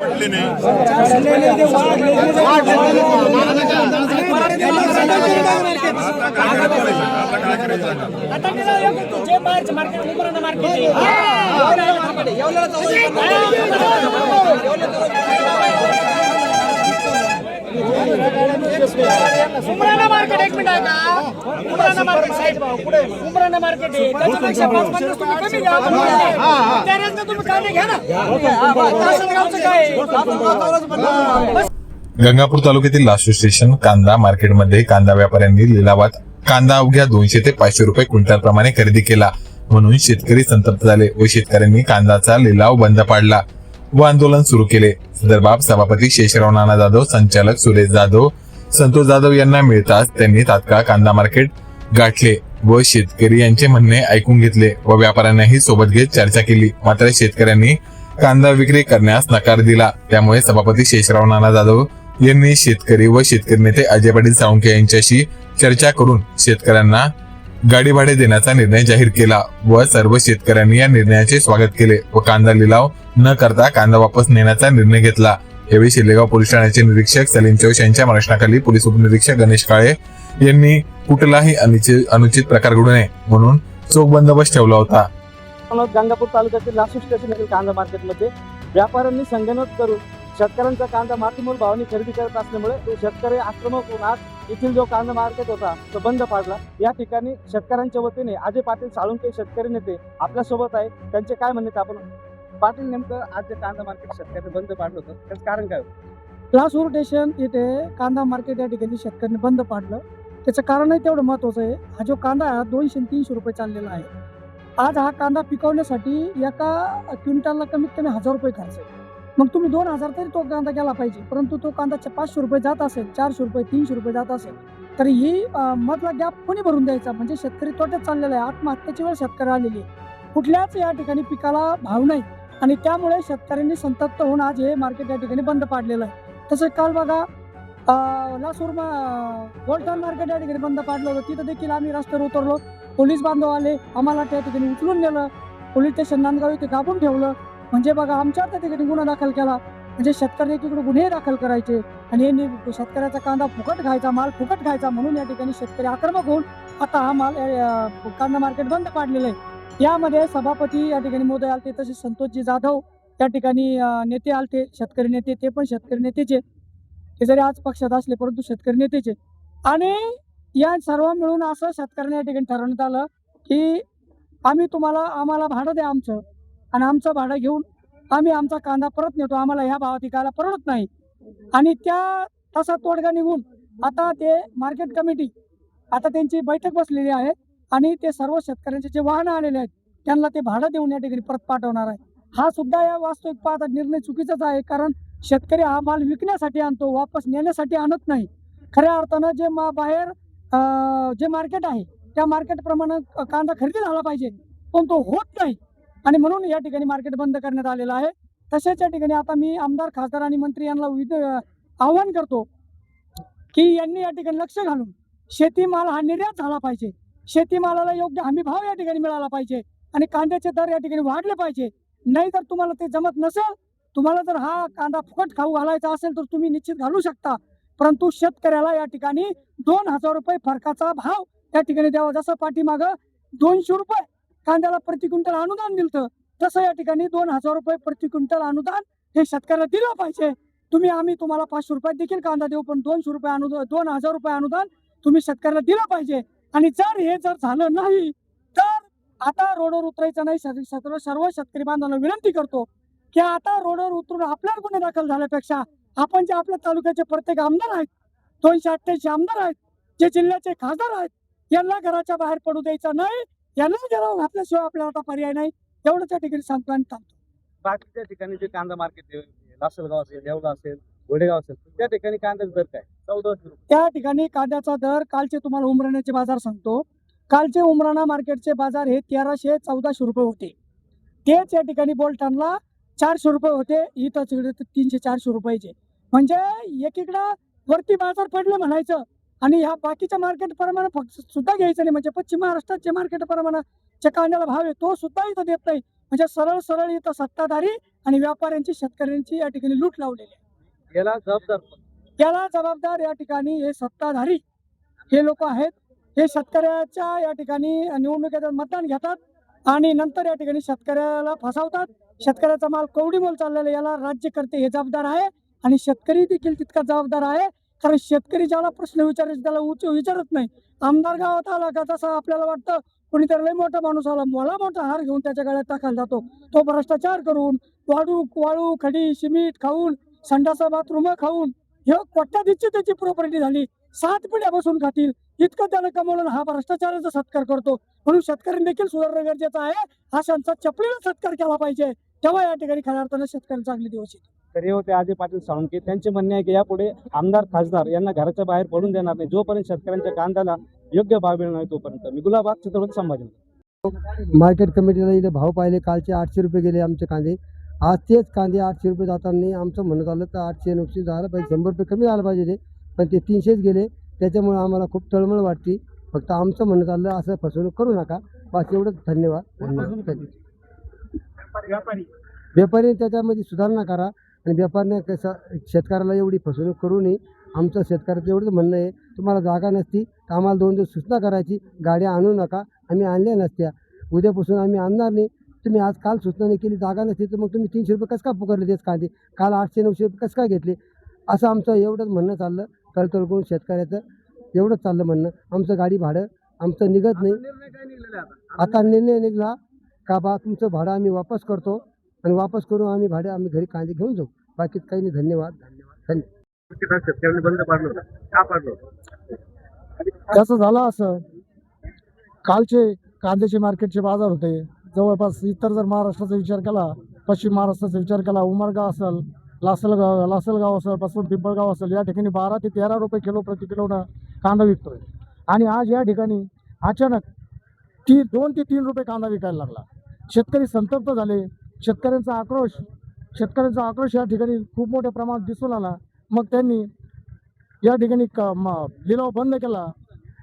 Umrana market एक minute आहे का? उमराना मार्केट साईड पुढे उमराना मार्केट आहे, त्याच्यापेक्षा 5-50 तुम्ही कमी घ्या. त्यानंतर तुम्ही कांदे घ्या ना. तासगावचं काय? गंगापूर तालुक्यातील लासू स्टेशन कांदा मार्केटमध्ये कांदा व्यापाऱ्यांनी लिलावात कांदा अवघ्या 200 ते 500 रुपये क्विंटल प्रमाणे खरेदी केला, म्हणून शेतकरी संतप्त झाले व शेतकऱ्यांनी कांद्याचा लिलाव बंद पाडला व आंदोलन सुरू केले. सदर बाब सभापती शेषराव नाना जाधव, संचालक सुरेश जाधव, संतोष जाधव यांना मिळताच त्यांनी तात्काळ कांदा मार्केट गाठले व शेतकरी यांचे म्हणणे ऐकून घेतले व व्यापाऱ्यांनाही सोबत घेत चर्चा केली. मात्र शेतकऱ्यांनी कांदा विक्री करण्यास नकार दिला. त्यामुळे सभापती शेषराव नाना जाधव यांनी शेतकरी व शेतकरी नेते अजय पाटील साळुंखे यांच्याशी चर्चा करून शेतकऱ्यांना गाडी भाडे देण्याचा निर्णय जाहीर केला व सर्व शेतकऱ्यांनी या निर्णयाचे स्वागत केले व कांदा लिलाव न करता कांदा वापस नेण्याचा निर्णय घेतला. यावेळी शिलेगाव पोलीस ठाण्याचे निरीक्षक सलीम चौश यांच्या मार्गदर्शनाखाली पोलीस उपनिरीक्षक गणेश काळे यांनी कुठलाही अनुचित प्रकार घडू नये म्हणून चोख बंदोबस्त ठेवला होता. गंगापूर तालुक्यातील लासू स्टेशन येथील कांदा मार्केटमध्ये व्यापाऱ्यांनी संगनमत करून शेतकऱ्यांचा कांदा मातीमोल भावाने खरेदी करत असल्यामुळे शेतकरी आक्रमक होऊन आज येथील जो कांदा मार्केट होता तो बंद पाडला. या ठिकाणी शेतकऱ्यांच्या वतीने अजय पाटील साळुंखे शेतकरी नेते आपल्या सोबत आहे. त्यांचे काय म्हणणे आपण पाटील, नेमकं आज जे कांदा मार्केट शेतकऱ्यांनी बंद पाडलं होतं त्याचं कारण काय? लासूर स्टेशन येथे कांदा मार्केट या ठिकाणी शेतकऱ्यांनी बंद पाडलं. त्याचं कारणही तेवढं महत्वाचं आहे. हा जो कांदा 200 ते 300 रुपये चाललेला आहे. आज हा कांदा पिकवण्यासाठी एका क्विंटलला कमीत कमी 1000 रुपये खर्च आहे. मग तुम्ही 2000 तरी तो कांदा गेला पाहिजे, परंतु तो कांदा 500 रुपये जात असेल, 400 रुपये 300 रुपये जात असेल तर ही मधला गॅप कोणी भरून द्यायचा? म्हणजे शेतकरी तोट्यात चाललेला आहे. आत्महत्येची वेळ शेतकरी आलेली आहे. कुठल्याच या ठिकाणी पिकाला भाव नाही आणि त्यामुळे शेतकऱ्यांनी संतप्त होऊन आज हे मार्केट या ठिकाणी बंद पाडलेलं आहे. तसंच काल बघा लासूर गोल्टन मार्केट या ठिकाणी बंद पाडलं होतं. तिथं देखील आम्ही रस्त्यावर उतरलो. पोलीस बांधव आले, आम्हाला त्या ठिकाणी उचलून नेलं. पोलीस स्टेशन नांदगाव इथे दाबून ठेवलं. म्हणजे बघा आमच्या त्या ठिकाणी गुन्हा दाखल केला. म्हणजे शेतकरी एकीकडे गुन्हे दाखल करायचे आणि यांनी शेतकऱ्याचा कांदा फुकट खायचा, माल फुकट खायचा म्हणून या ठिकाणी शेतकरी आक्रमक होऊन आता हा माल कांदा मार्केट बंद पाडलेलं आहे. यामध्ये सभापती या ठिकाणी मोदय आलते, तसेच संतोषजी जाधव या ठिकाणी नेते आलते, शेतकरी नेते. ते पण शेतकरी नेतेचे, ते जरी आज पक्षात असले परंतु शेतकरी नेतेचे. आणि या सर्व मिळून असं शेतकऱ्यांना या ठिकाणी ठरवण्यात आलं की आम्हाला भाडं द्या आमचं, आणि आमचं भाडं घेऊन आम्ही आमचा कांदा परत नेतो. आम्हाला ह्या भावात विकायला परवडत नाही. आणि त्या तसा तोडगा निघून आता ते मार्केट कमिटी आता त्यांची बैठक बसलेली आहे आणि ते सर्व शेतकऱ्यांचे जे वाहनं आलेले आहेत त्यांना ते भाडं देऊन या ठिकाणी परत पाठवणार आहे. हा सुद्धा या वास्तविक पाहता निर्णय चुकीचाच आहे, कारण शेतकरी हा माल विकण्यासाठी आणतो, वापस नेण्यासाठी आणत नाही. खऱ्या अर्थानं जे बाहेर जे मार्केट आहे त्या मार्केटप्रमाणे कांदा खरेदी झाला पाहिजे, पण तो होत नाही आणि म्हणून या ठिकाणी मार्केट बंद करण्यात आलेलं आहे. तसेच या ठिकाणी आता मी आमदार, खासदार आणि मंत्री यांना आवाहन करतो की यांनी या ठिकाणी लक्ष घालून शेतीमाल हा निर्यात झाला पाहिजे. शेतीमालाला योग्य हमी भाव या ठिकाणी मिळाला पाहिजे आणि कांद्याचे दर या ठिकाणी वाढले पाहिजे. नाही तर तुम्हाला ते जमत नसेल, तुम्हाला जर हा कांदा फुकट खाऊ घालायचा असेल तर तुम्ही निश्चित घालू शकता, परंतु शेतकऱ्याला या ठिकाणी 2000 रुपये फरकाचा भाव या ठिकाणी द्यावा. जसं पाठीमागं 200 रुपये कांद्याला प्रति क्विंटल अनुदान दिलं, तसं या ठिकाणी 2000 रुपये प्रति क्विंटल अनुदान हे शेतकऱ्याला दिलं पाहिजे. आम्ही तुम्हाला 500 रुपयात देखील कांदा देऊ, पण 200 रुपये अनुदान, 2000 रुपये अनुदान तुम्ही शेतकऱ्याला दिलं पाहिजे. आणि जर हे झालं नाही तर आता रोडवर उतरायचं नाही. सर्व शेतकरी बांधवांना विनंती करतो की आता रोडवर उतरून आपल्यावर गुन्हे दाखल झाल्यापेक्षा आपण जे आपल्या तालुक्याचे प्रत्येक आमदार आहेत, 288 आमदार आहेत, जे जिल्ह्याचे खासदार आहेत, यांना घराच्या बाहेर पडू द्यायचं नाही. यांना घरावर घातल्याशिवाय आपल्याला आता पर्याय नाही. एवढंच या ठिकाणी सांगतो आणि थांबतो. बाकीच्या ठिकाणी जे कांदा मार्केट लासलगाव असेल, देवला असेल, घोडेगाव असेल, त्या ठिकाणी कांद्याचा दर काय? 1400 रुपये. त्या ठिकाणी कांद्याचा दर कालचे तुम्हाला उमराण्याचे बाजार सांगतो. कालचे उमराणा मार्केटचे बाजार हे 1300-1400 रुपये होते. तेच या ठिकाणी बोलटानला 400 रुपये होते. इथं 300-400 रुपयाचे. म्हणजे एकीकडं वरती बाजार पडले म्हणायचं आणि ह्या बाकीच्या मार्केट प्रमाणे फक्त सुद्धा घ्यायचं नाही. म्हणजे पश्चिम महाराष्ट्रात जे मार्केट प्रमाणाच्या कांद्याला भाव आहे तो सुद्धा इथं देत नाही. म्हणजे सरळ सरळ इथं सत्ताधारी आणि व्यापाऱ्यांची शेतकऱ्यांची या ठिकाणी लूट लावलेली आहे. याला जबाबदार याला जबाबदार या ठिकाणी हे सत्ताधारी हे लोक आहेत. हे शेतकऱ्याच्या या ठिकाणी निवडणुकीत मतदान घेतात आणि नंतर या ठिकाणी शेतकऱ्याला फसवतात. शेतकऱ्याचा माल कवडी मोल चाललेला, याला राज्यकर्ते हे जबाबदार आहे आणि शेतकरी देखील तितका जबाबदार आहे. कारण शेतकरी ज्याला प्रश्न विचारायचे त्याला विचारत नाही. आमदार गावात आला का तसं आपल्याला वाटतं कोणीतरी लय मोठा माणूस आला, मला मोठा हार घेऊन त्याच्या गळ्यात टाकायला जातो. तो भ्रष्टाचार करून वाळू खडी सिमेंट खाऊन संडासा बाथरूम खाऊन हे कोट्याधीशची त्याची प्रॉपर्टी झाली. 7 पिढ्या बसून खातील इतकं त्यानं कमवलं. हा भ्रष्टाचाराचा सत्कार करतो. म्हणून शेतकऱ्यांनी देखील सुधारणं गरजेचं आहे. अशांचा चपळीला सत्कार केला पाहिजे, तेव्हा या ठिकाणी खऱ्या अर्थानं शेतकऱ्यांना चांगले दिवस येतील. तर हे होते अजय पाटील साळुंके. त्यांचे म्हणणे आहे की यापुढे आमदार खासदार यांना घराच्या बाहेर पडून देणार नाही जोपर्यंत शेतकऱ्यांच्या कांद्याला योग्य भाव मिळणार नाही तोपर्यंत. मी गुलाबाग छत्रपती संभाजी. मार्केट कमिटीला इथे भाव पाहिले, कालचे 800 रुपये गेले आमचे कांदे. आज तेच कांदे 800 रुपये जाताना आमचं म्हणत आलं तर 800-900 झालं पाहिजे, 100 रुपये कमी झालं पाहिजे ते, पण ते 300च गेले. त्याच्यामुळे आम्हाला खूप तळमळ वाटते. फक्त आमचं म्हणत आलं असं फसवणूक करू नका, बस एवढंच. धन्यवाद. व्यापारी त्याच्यामध्ये सुधारणा करा आणि व्यापाऱ्याने कसं शेतकऱ्याला एवढी फसवणूक करू नये. आमचं शेतकऱ्याचं एवढंच म्हणणं आहे, तुम्हाला जागा नसती तर आम्हाला 2 दिवस सूचना करायची, गाड्या आणू नका. आम्ही आणल्या नसत्या, उद्यापासून आम्ही आणणार नाही. तुम्ही आज काल सूचना नाही केली, जागा नसती तर मग तुम्ही 300 रुपये कसं काय पुकारले तेच कांदे, काल 800-900 रुपये कसं काय घेतले, असं आमचं एवढंच म्हणणं चाललं. तळतळ करून शेतकऱ्याचं एवढंच चाललं म्हणणं. आमचं गाडी भाडं आमचं निघत नाही. आता निर्णय निघाला का बा तुमचं भाडं आम्ही वापस करतो आणि वापस करून आम्ही भाडं आम्ही घरी कांदे घेऊन जाऊ. बाकीच काही नाही. धन्यवाद. शेतकऱ्यांनी बंद पाडलं होतं. का पाडलं होतं? त्याचं झालं असं, कालचे कांद्याचे मार्केटचे बाजार होते जवळपास. इतर जर महाराष्ट्राचा विचार केला, पश्चिम महाराष्ट्राचा विचार केला, उमरगाव असेल, लासलगाव असेल, पासून पिंपळगाव असेल, या ठिकाणी 12 ते 13 रुपये किलो प्रति किलोनं कांदा विकतोय. आणि आज या ठिकाणी अचानक 2 ते 3 रुपये कांदा विकायला लागला. शेतकरी संतप्त झाले. शेतकऱ्यांचा आक्रोश या ठिकाणी खूप मोठ्या प्रमाणात दिसून आला. मग त्यांनी या ठिकाणी लिलाव बंद केला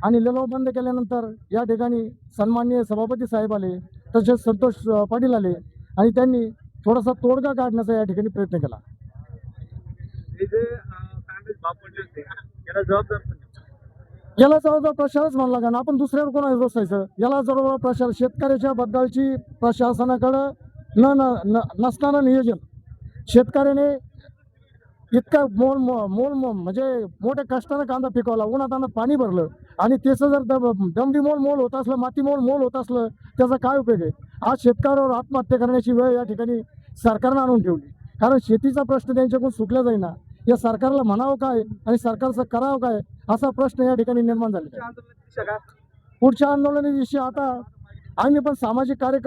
आणि लिलाव बंद केल्यानंतर या ठिकाणी सन्माननीय सभापती साहेब आले, तसेच संतोष पाटील आले आणि त्यांनी थोडासा तोडगा काढण्याचा या ठिकाणी प्रयत्न केला. याला जबाबदार प्रशासनच म्हणला का ना, आपण दुसऱ्यावर कोणाला दोषायचं. याला जबाबदार शेतकऱ्याच्या बद्दलची प्रशासनाकडं नसणारं नियोजन. शेतकऱ्याने इतका म्हणजे मोठ्या कष्टानं कांदा पिकवला, उन्हातानात पाणी भरलं आणि त्याचं जर दमडी मोल होत असलं, माती मोल होत असलं, त्याचा काय उपयोग आहे. आज शेतकऱ्यावर आत्महत्या करण्याची वेळ या ठिकाणी सरकारनं आणून ठेवली. कारण शेतीचा प्रश्न त्यांच्याकडून सुटला जाईना. या सरकारला म्हणावं काय आणि सरकारचं करावं काय असा प्रश्न या ठिकाणी निर्माण झाला. पुढच्या आंदोलनाविषयी आता आम्ही पण सामाजिक कार्य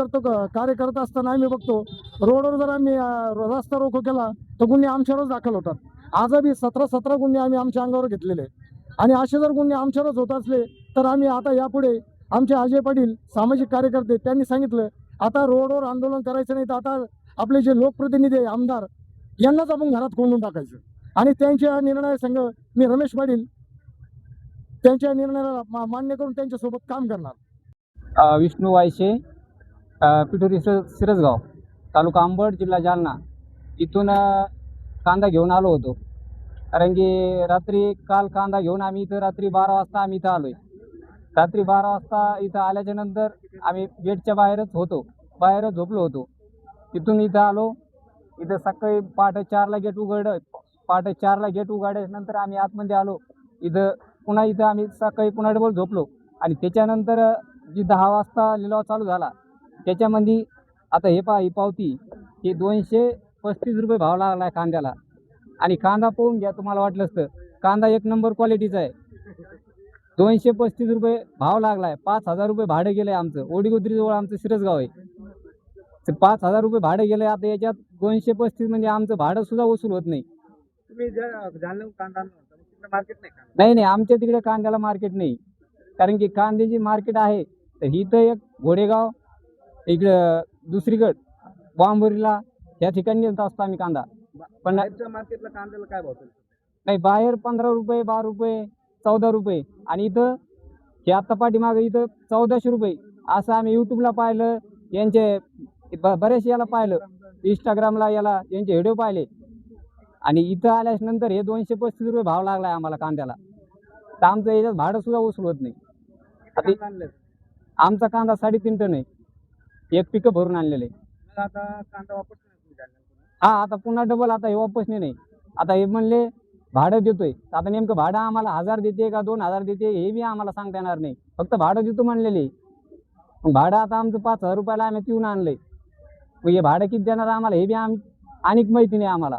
करत असताना आम्ही बघतो रोडवर जर आम्ही रस्ता रोको केला तर गुन्हे आमच्यावरच दाखल होतात. आजही 17 गुन्हे आम्ही आमच्या अंगावर घेतलेले आणि असे जर गुन्हे आमच्यावरच होत असले तर आम्ही आता यापुढे आमचे अजय पाटील सामाजिक कार्यकर्ते त्यांनी सांगितलं आता रोडवर आंदोलन करायचं नाही, तर आता आपले जे लोकप्रतिनिधी आमदार यांनाच आपण घरात कोंडून टाकायचं. आणि त्यांच्या निर्णयासंग मी रमेश पाटील त्यांच्या निर्णयाला मान्य करून त्यांच्यासोबत काम करणार. विष्णू वायशे, पिठोरी सिरसगाव, तालुका अंबड, जिल्हा जालना. इथून कांदा घेऊन आलो होतो. कारण की काल कांदा घेऊन आम्ही इथं रात्री 12 वाजता आम्ही इथं आलोय. रात्री 12 वाजता इथं आल्याच्या नंतर आम्ही गेटच्या बाहेरच झोपलो होतो. तिथून इथं आलो. इथं सकाळी पहाटे 4ला गेट उघडल्यानंतर आम्ही आतमध्ये आलो. पुन्हा इथं आम्ही सकाळी पुन्हा डबल झोपलो आणि त्याच्यानंतर जी 10 वाजता लिलाव चालू झाला त्याच्यामध्ये आता ही पावती हे 235 रुपये भाव लागला आहे कांद्याला. आणि कांदा पाहून घ्या, तुम्हाला वाटलं असतं कांदा 1 नंबर क्वालिटीचा आहे. 235 रुपये भाव लागला आहे. 5,000 रुपये भाडं गेलं आहे आमचं. ओडीगोद्रीजवळ आमचं सिरसगाव आहे. 5,000 रुपये भाडं गेलं आहे. आता याच्यात 235 म्हणजे आमचं भाडं सुद्धा वसूल होत नाही. तुम्ही जालना कांदा मार्केट नाही, आमच्या तिकडे कांद्याला मार्केट नाही. कारण की कांद्याची मार्केट आहे तर ही तर एक घोडेगाव, इकडं दुसरीकडं बांबोरीला या ठिकाणी नेत असतो आम्ही कांदा. पण मार्केटला कांद्याला काय भाव नाही, बाहेर 15 रुपये, 12 रुपये, 14 रुपये आणि इथं हे आत्ता पाठीमागं इथं 1400 रुपये असं आम्ही यूट्यूबला पाहिलं. यांचे बरेच याला पाहिलं, इंस्टाग्रामला याला यांचे व्हिडिओ पाहिले आणि इथं आल्यानंतर हे 235 रुपये भाव लागलाय आम्हाला कांद्याला. तर आमचं याच्यात भाडं सुद्धा उचलत नाही. आता आमचा कांदा 3.5 टन आहे, एक पिकं भरून आणलेले. आता कांदा वापस हा आता पुन्हा डबल आता हे वापस नाही. आता हे म्हणले भाडं देतोय, आता नेमकं भाडं आम्हाला 1000 देते का 2000 देते हे बी आम्हाला सांगता येणार नाही. फक्त भाडं देतो म्हणलेले. मग भाडं आता आमचं 5000 रुपयाला आम्ही तिथून आणलंय. मग हे भाडं किती देणार आम्हाला हे बी आम्ही अनेक माहिती नाही आम्हाला.